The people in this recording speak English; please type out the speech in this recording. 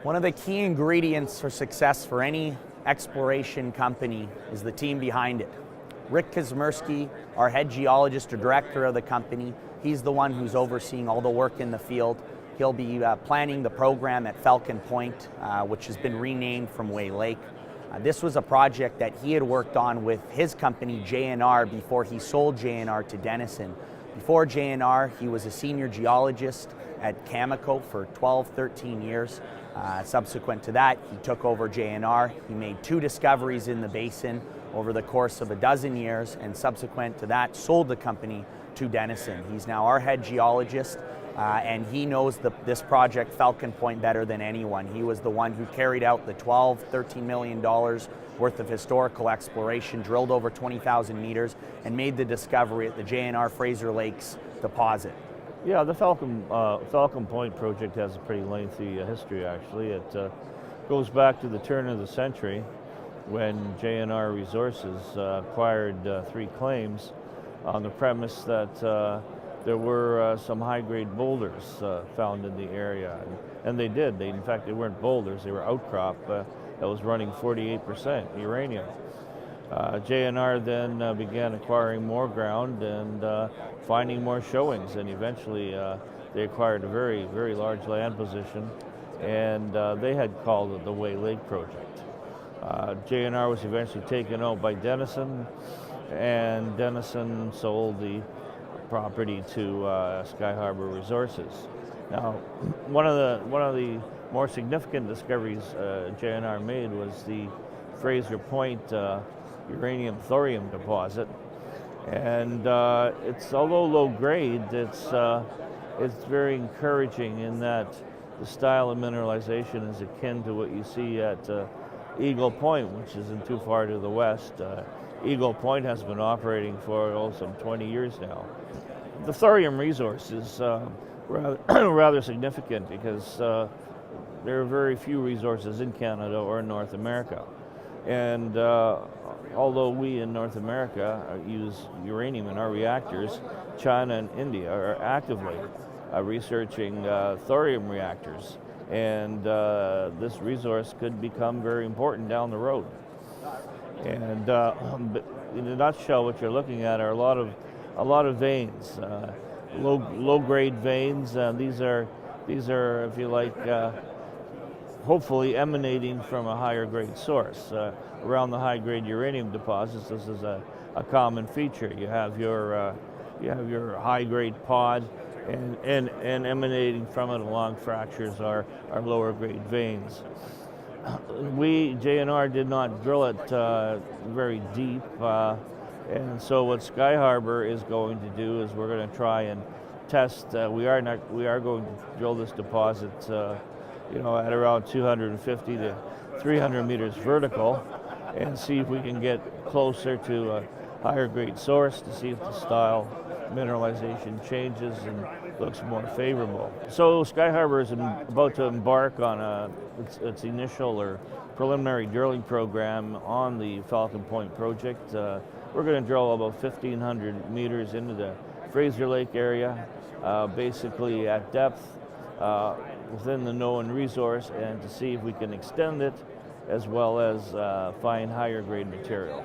One of the key ingredients for success for any exploration company is the team behind it. Rick Kusmirski, our head geologist or director of the company, he's the one who's overseeing all the work in the field. He'll be planning the program at Falcon Point, which has been renamed from Way Lake. This was a project that he had worked on with his company, JNR, before he sold JNR to Denison. Before JNR, he was a senior geologist at Cameco for 12, 13 years. Subsequent to that, he took over JNR. He made 2 discoveries in the basin over the course of a dozen years, and subsequent to that, sold the company to Denison. He's now our head geologist, and he knows this project, Falcon Point, better than anyone. He was the one who carried out the $13 million worth of historical exploration, drilled over 20,000 meters, and made the discovery at the JNR Fraser Lakes deposit. Yeah, the Falcon Point project has a pretty lengthy history, actually. It goes back to the turn of the century when JNR Resources acquired 3 claims on the premise that there were some high-grade boulders found in the area. And they did. In fact, they weren't boulders, they were outcrop that was running 48% uranium. JNR then began acquiring more ground and finding more showings, and eventually they acquired a very, very large land position, and they had called it the Way Lake Project. JNR was eventually taken out by Denison, and Denison sold the property to Skyharbour Resources. Now, one of the more significant discoveries JNR made was the Fraser Point uranium thorium deposit, and although low grade, it's very encouraging in that the style of mineralization is akin to what you see at Eagle Point, which isn't too far to the west. Eagle Point has been operating for some 20 years now. The thorium resource is rather significant because there are very few resources in Canada or in North America. And although we in North America use uranium in our reactors, China and India are actively researching thorium reactors. And this resource could become very important down the road. And in a nutshell, what you're looking at are a lot of veins, low-grade veins. These are, if you like, hopefully emanating from a higher grade source. Around the high grade uranium deposits, this is a common feature. You have your high grade pod, and emanating from it along fractures are lower grade veins. JNR did not drill it very deep, and so what Skyharbour is going to do is we're going to try and test. We are going to drill this deposit, at around 250 to 300 meters vertical, and see if we can get closer to a higher grade source to see if the style mineralization changes and looks more favorable. So Skyharbour is about to embark on its initial or preliminary drilling program on the Falcon Point project. We're going to drill about 1,500 meters into the Fraser Lake area, basically at depth within the known resource, and to see if we can extend it as well as find higher grade material.